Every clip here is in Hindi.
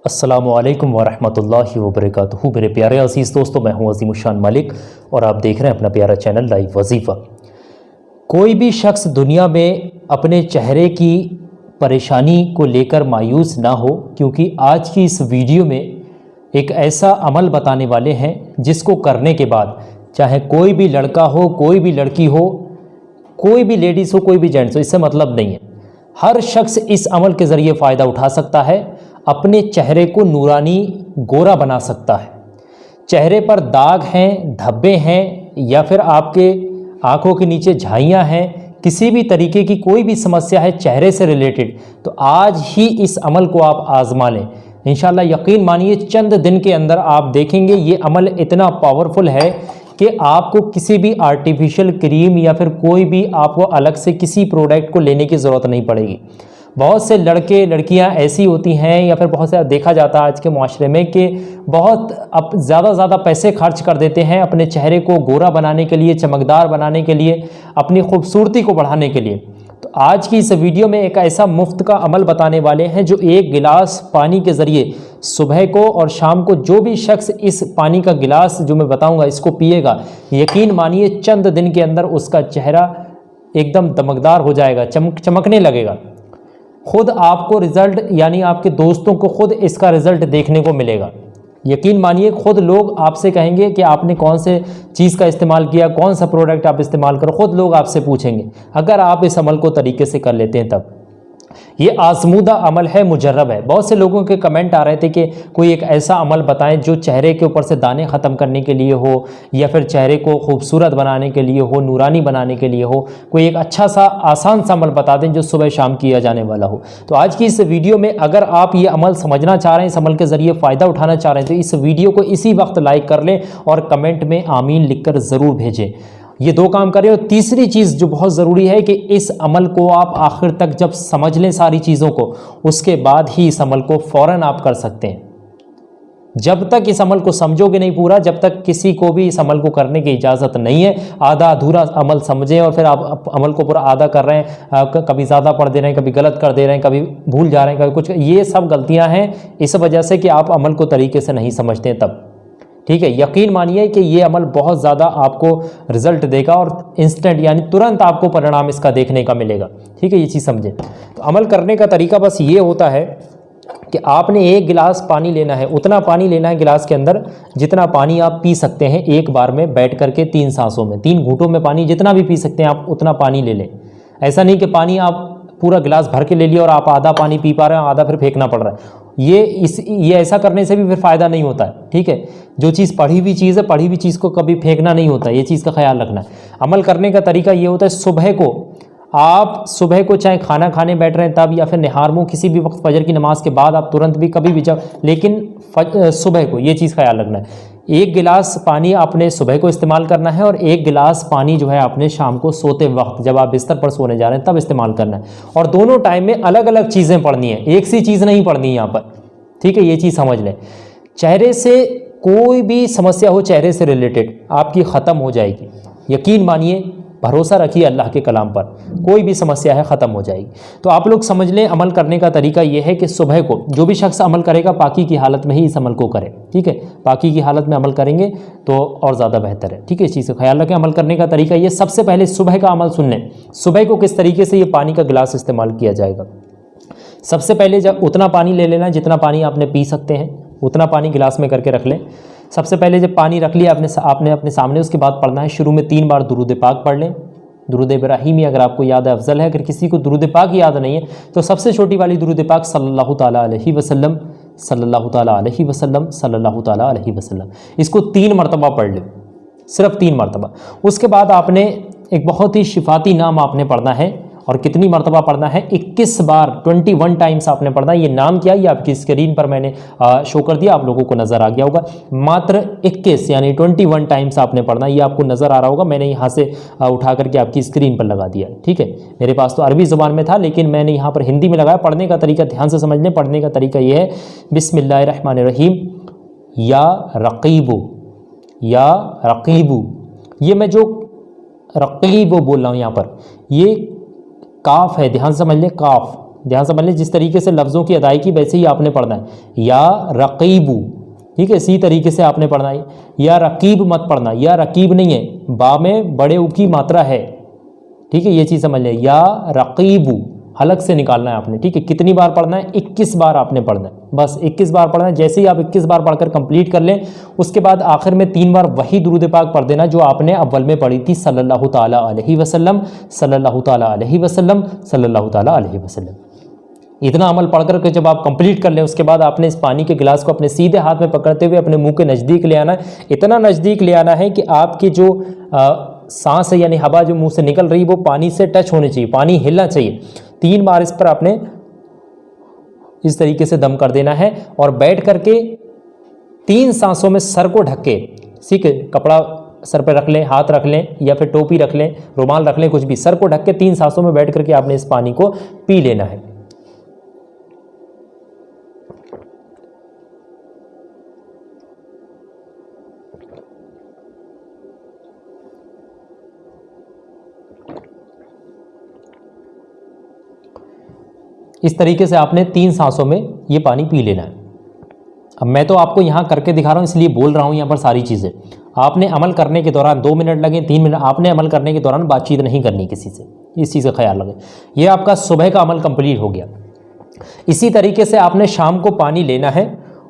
अस्सलामुअलैकुम वरहमतुल्लाहि वबरकातुहू। मेरे प्यारे अज़ीज़ दोस्तों, मैं हूं अज़ीमुशान मलिक और आप देख रहे हैं अपना प्यारा चैनल लाइव वजीफ़ा। कोई भी शख्स दुनिया में अपने चेहरे की परेशानी को लेकर मायूस ना हो, क्योंकि आज की इस वीडियो में एक ऐसा अमल बताने वाले हैं जिसको करने के बाद चाहे कोई भी लड़का हो, कोई भी लड़की हो, कोई भी लेडीज़ हो, कोई भी जेंट्स हो, इससे मतलब नहीं है। हर शख्स इस अमल के ज़रिए फ़ायदा उठा सकता है, अपने चेहरे को नूरानी गोरा बना सकता है। चेहरे पर दाग हैं, धब्बे हैं या फिर आपके आंखों के नीचे झाइयाँ हैं, किसी भी तरीके की कोई भी समस्या है चेहरे से रिलेटेड, तो आज ही इस अमल को आप आज़मा लें। इंशाल्लाह यकीन मानिए चंद दिन के अंदर आप देखेंगे ये अमल इतना पावरफुल है कि आपको किसी भी आर्टिफिशियल क्रीम या फिर कोई भी आपको अलग से किसी प्रोडक्ट को लेने की ज़रूरत नहीं पड़ेगी। बहुत से लड़के लड़कियां ऐसी होती हैं या फिर बहुत से देखा जाता है आज के माशरे में कि बहुत ज़्यादा पैसे खर्च कर देते हैं अपने चेहरे को गोरा बनाने के लिए, चमकदार बनाने के लिए, अपनी खूबसूरती को बढ़ाने के लिए। तो आज की इस वीडियो में एक ऐसा मुफ्त का अमल बताने वाले हैं जो एक गिलास पानी के ज़रिए सुबह को और शाम को जो भी शख्स इस पानी का गिलास जो मैं बताऊंगा इसको पिएगा, यकीन मानिए चंद दिन के अंदर उसका चेहरा एकदम दमकदार हो जाएगा, चमकने लगेगा। खुद आपको रिज़ल्ट यानी आपके दोस्तों को खुद इसका रिज़ल्ट देखने को मिलेगा। यकीन मानिए खुद लोग आपसे कहेंगे कि आपने कौन से चीज़ का इस्तेमाल किया, कौन सा प्रोडक्ट आप इस्तेमाल करो, खुद लोग आपसे पूछेंगे अगर आप इस अमल को तरीके से कर लेते हैं। तब ये आज़मूदा अमल है, मुजर्रब है। बहुत से लोगों के कमेंट आ रहे थे कि कोई एक ऐसा अमल बताएं जो चेहरे के ऊपर से दाने ख़त्म करने के लिए हो या फिर चेहरे को खूबसूरत बनाने के लिए हो, नूरानी बनाने के लिए हो। कोई एक अच्छा सा आसान सा अमल बता दें जो सुबह शाम किया जाने वाला हो। तो आज की इस वीडियो में अगर आप ये अमल समझना चाह रहे हैं, इस अमल के ज़रिए फ़ायदा उठाना चाह रहे हैं, तो इस वीडियो को इसी वक्त लाइक कर लें और कमेंट में आमीन लिख कर ज़रूर भेजें। ये दो काम करें। और तीसरी चीज़ जो बहुत ज़रूरी है कि इस अमल को आप आखिर तक जब समझ लें सारी चीज़ों को, उसके बाद ही इस अमल को फ़ौरन आप कर सकते हैं। जब तक इस अमल को समझोगे नहीं पूरा, जब तक किसी को भी इस अमल को करने की इजाज़त नहीं है। आधा अधूरा अमल समझें और फिर आप अमल को पूरा आधा कर रहे हैं, कभी ज़्यादा पढ़ दे रहे हैं, कभी गलत कर दे रहे हैं, कभी भूल जा रहे हैं, कभी कुछ, ये सब गलतियाँ हैं इस वजह से कि आप अमल को तरीके से नहीं समझते हैं। तब ठीक है, यकीन मानिए कि ये अमल बहुत ज़्यादा आपको रिज़ल्ट देगा और इंस्टेंट यानी तुरंत आपको परिणाम इसका देखने का मिलेगा। ठीक है, ये चीज़ समझें। तो अमल करने का तरीका बस ये होता है कि आपने एक गिलास पानी लेना है, उतना पानी लेना है गिलास के अंदर जितना पानी आप पी सकते हैं एक बार में बैठ करके 3 सांसों में, 3 घूंटों में पानी जितना भी पी सकते हैं आप उतना पानी ले लें। ऐसा नहीं कि पानी आप पूरा गिलास भर के ले लिया और आप आधा पानी पी पा रहे हैं, आधा फिर फेंकना पड़ रहा है। ये ऐसा करने से भी फिर फ़ायदा नहीं होता है। ठीक है, जो चीज़ पढ़ी हुई चीज़ है, पढ़ी हुई चीज़ को कभी फेंकना नहीं होता, ये चीज़ का ख्याल रखना है। अमल करने का तरीका ये होता है, सुबह को आप सुबह को चाहे खाना खाने बैठ रहे हैं तब या फिर निहार मुँह किसी भी वक्त फजर की नमाज के बाद आप तुरंत भी कभी भी जब, लेकिन सुबह को ये चीज़ ख्याल रखना है। एक गिलास पानी आपने सुबह को इस्तेमाल करना है और एक गिलास पानी जो है आपने शाम को सोते वक्त जब आप बिस्तर पर सोने जा रहे हैं तब इस्तेमाल करना है। और दोनों टाइम में अलग अलग चीज़ें पढ़नी है, एक सी चीज़ नहीं पढ़नी है यहाँ पर। ठीक है, ये चीज़ समझ लें। चेहरे से कोई भी समस्या हो चेहरे से रिलेटेड आपकी ख़त्म हो जाएगी। यकीन मानिए, भरोसा रखिए अल्लाह के कलाम पर, कोई भी समस्या है ख़त्म हो जाएगी। तो आप लोग समझ लें, अमल करने का तरीका यह है कि सुबह को जो भी शख्स अमल करेगा पाकी की हालत में ही इस अमल को करे। ठीक है, पाकी की हालत में अमल करेंगे तो और ज़्यादा बेहतर है। ठीक है, इस चीज़ का ख्याल रखें। अमल करने का तरीका ये, सबसे पहले सुबह का अमल सुन लें। सुबह को किस तरीके से ये पानी का गिलास इस्तेमाल किया जाएगा। सबसे पहले जब उतना पानी ले लेना जितना पानी आपने पी सकते हैं, उतना पानी गिलास में करके रख लें। सबसे पहले जब पानी रख लिया आपने अपने सामने, उसके बाद पढ़ना है शुरू में 3 बार दुरूद पाक पढ़ लें। दुरूद इब्राहिमी अगर आपको याद है अफजल है, अगर किसी को दुरूद पाक याद नहीं है तो सबसे छोटी वाली दुरूद पाक सल्लल्लाहु ताला अलैहि वसल्लम, सल्लल्लाहु ताला अलैहि वसल्लम, सल्लल्लाहु ताला अलैहि वसल्लम, इसको 3 मरतबा पढ़ लें, सिर्फ 3 मरतबा। उसके बाद आपने एक बहुत ही शिफाती नाम आपने पढ़ना है। और कितनी मरतबा पढ़ना है? 21 बार, 21 टाइम्स आपने पढ़ना है। ये नाम क्या है ये आपकी स्क्रीन पर मैंने शो कर दिया, आप लोगों को नज़र आ गया होगा। मात्र 21 यानी 21 टाइम्स आपने पढ़ना है, ये आपको नज़र आ रहा होगा। मैंने यहाँ से उठा करके आपकी स्क्रीन पर लगा दिया। ठीक है, मेरे पास तो अरबी ज़ुबान में था लेकिन मैंने यहाँ पर हिंदी में लगाया। पढ़ने का तरीका ध्यान से समझ लें। पढ़ने का तरीका ये है, बिस्मिल्लाहिर्रहमानिर्रहीम, या रकीबु, या रकीबु। ये मैं जो रकीबु बोल रहा हूँ यहाँ पर, ये काफ है, ध्यान से समझ लें। काफ ध्यान से समझ लें, जिस तरीके से लफ्ज़ों की अदायगी वैसे ही आपने पढ़ना है, या रकीबू, ठीक है, इसी तरीके से आपने पढ़ना है। या रकीब मत पढ़ना, या रकीब नहीं है, बा में बड़े ऊ की मात्रा है, ठीक है, ये चीज़ समझ लें। या रकीबू हलक से निकालना है आपने, ठीक है। कितनी बार पढ़ना है? 21 बार आपने पढ़ना है, बस 21 बार पढ़ना है। जैसे ही आप 21 बार पढ़कर कंप्लीट कर लें, उसके बाद आखिर में 3 बार वही दुरूद पाक पढ़ देना जो आपने अव्वल में पढ़ी थी, सल्लल्लाहु ताला अलैहि वसल्लम, सल्लल्लाहु ताला अलैहि वसल्लम, सल्लल्लाहु ताला अलैहि वसल्लम। इतना अमल पढ़ कर के जब आप कंप्लीट कर लें, उसके बाद आपने इस पानी के गिलास को अपने सीधे हाथ में पकड़ते हुए अपने मुंह के नज़दीक ले आना है। इतना नज़दीक ले आना है कि आपकी जो सांस है यानी हवा जो मुंह से निकल रही है वो पानी से टच होनी चाहिए, पानी हिलना चाहिए। 3 बार इस पर आपने इस तरीके से दम कर देना है और बैठ करके 3 सांसों में सर को ढक के, ठीक है, कपड़ा सर पर रख लें, हाथ रख लें या फिर टोपी रख लें, रुमाल रख लें, कुछ भी, सर को ढक के 3 सांसों में बैठ करके आपने इस पानी को पी लेना है। इस तरीके से आपने 3 सांसों में ये पानी पी लेना है। अब मैं तो आपको यहाँ करके दिखा रहा हूँ, इसलिए बोल रहा हूँ यहाँ पर सारी चीज़ें। आपने अमल करने के दौरान 2 मिनट लगे, 3 मिनट, आपने अमल करने के दौरान बातचीत नहीं करनी किसी से, इस चीज़ का ख्याल रखें। ये आपका सुबह का अमल कंप्लीट हो गया। इसी तरीके से आपने शाम को पानी लेना है,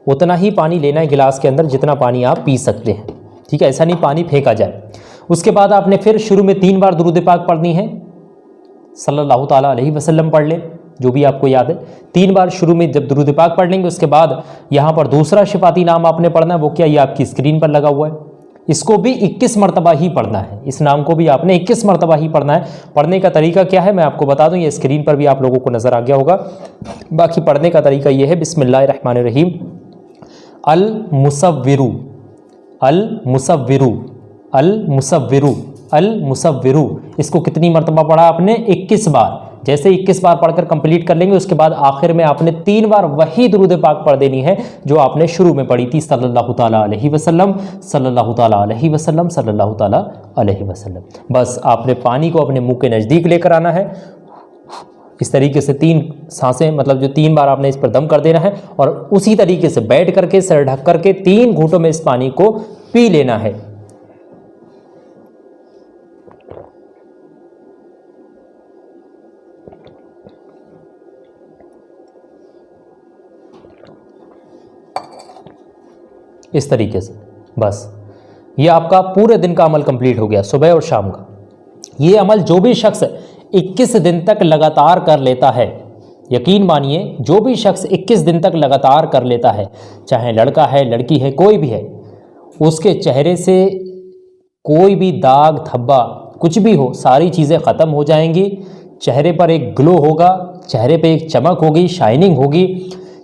उतना ही पानी लेना है गिलास के अंदर जितना पानी आप पी सकते हैं, ठीक है, ऐसा नहीं पानी फेंका जाए। उसके बाद आपने फिर शुरू में 3 बार दुरूद पाक पढ़नी है, सल्लल्लाहु ताला अलैहि वसल्लम पढ़ लें, जो भी आपको याद है। 3 बार शुरू में जब दुरूद पाक पढ़ लेंगे, उसके बाद यहाँ पर दूसरा शिफाती नाम आपने पढ़ना है। वो क्या, ये आपकी स्क्रीन पर लगा हुआ है, इसको भी 21 मरतबा ही पढ़ना है। इस नाम को भी आपने 21 मरतबा ही पढ़ना है। पढ़ने का तरीका क्या है मैं आपको बता दूं, ये स्क्रीन पर भी आप लोगों को नज़र आ गया होगा। बाकी पढ़ने का तरीका ये है, बिस्मिल्लाहिर्रहमानिर्रहीम, अल मुसव्विरु, अल मुसव्विरु, अल मुसव्विरु, अल मुसव्विरु। इसको कितनी मरतबा पढ़ा आपने? 21 बार। जैसे 21 बार पढ़कर कंप्लीट कर लेंगे, उसके बाद आखिर में आपने 3 बार वही दुरूद पाक पढ़ देनी है जो आपने शुरू में पढ़ी थी, सल्लल्लाहु ताला अलैहि वसल्लम, सल्लल्लाहु ताला अलैहि वसल्लम, सल्लल्लाहु ताला अलैहि वसल्लम। बस आपने पानी को अपने मुंह के नज़दीक लेकर आना है, इस तरीके से 3 सांसें, मतलब जो 3 बार आपने इस पर दम कर देना है और उसी तरीके से बैठ करके सर ढक करके 3 घूंटों में इस पानी को पी लेना है। इस तरीके से बस ये आपका पूरे दिन का अमल कंप्लीट हो गया, सुबह और शाम का। ये अमल जो भी शख्स 21 दिन तक लगातार कर लेता है, यकीन मानिए, जो भी शख्स 21 दिन तक लगातार कर लेता है, चाहे लड़का है, लड़की है, कोई भी है, उसके चेहरे से कोई भी दाग धब्बा कुछ भी हो, सारी चीज़ें ख़त्म हो जाएंगी। चेहरे पर एक ग्लो होगा, चेहरे पे एक चमक होगी, शाइनिंग होगी,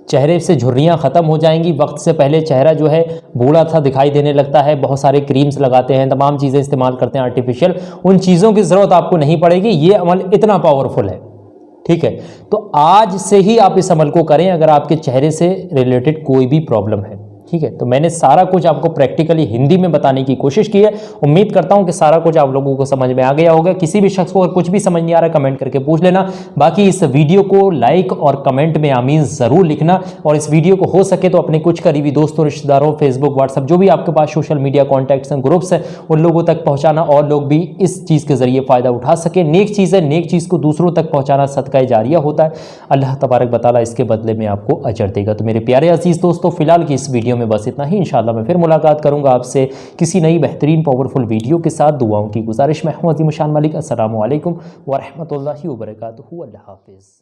चेहरे से झुर्रियाँ ख़त्म हो जाएंगी। वक्त से पहले चेहरा जो है बूढ़ा सा दिखाई देने लगता है, बहुत सारे क्रीम्स लगाते हैं, तमाम चीज़ें इस्तेमाल करते हैं आर्टिफिशियल, उन चीज़ों की ज़रूरत आपको नहीं पड़ेगी। ये अमल इतना पावरफुल है, ठीक है। तो आज से ही आप इस अमल को करें अगर आपके चेहरे से रिलेटेड कोई भी प्रॉब्लम है, ठीक है। तो मैंने सारा कुछ आपको प्रैक्टिकली हिंदी में बताने की कोशिश की है। उम्मीद करता हूं कि सारा कुछ आप लोगों को समझ में आ गया होगा। किसी भी शख्स को अगर कुछ भी समझ नहीं आ रहा है कमेंट करके पूछ लेना। बाकी इस वीडियो को लाइक और कमेंट में आमीन ज़रूर लिखना, और इस वीडियो को हो सके तो अपने कुछ करीबी दोस्तों, रिश्तेदारों, फेसबुक, व्हाट्सअप, जो भी आपके पास सोशल मीडिया कॉन्टैक्ट्स हैं, ग्रुप्स हैं, उन लोगों तक पहुँचाना और लोग भी इस चीज़ के ज़रिए फ़ायदा उठा सके। नेक चीज़ है, नेक चीज़ को दूसरों तक पहुँचाना सदका जारिया होता है। अल्लाह तबारक व तआला इसके बदले में आपको अजर देगा। तो मेरे प्यारे अजीज़ दोस्तों, फिलहाल की इस वीडियो में बस इतना ही। इंशाअल्लाह मैं फिर मुलाकात करूंगा आपसे किसी नई बेहतरीन पावरफुल वीडियो के साथ। दुआओं की गुजारिश में हूं अज़ीम शान मलिक। अस्सलामु अलैकुम व रहमतुल्लाहि व बरकातुहू। अल्लाह हाफ़िज़।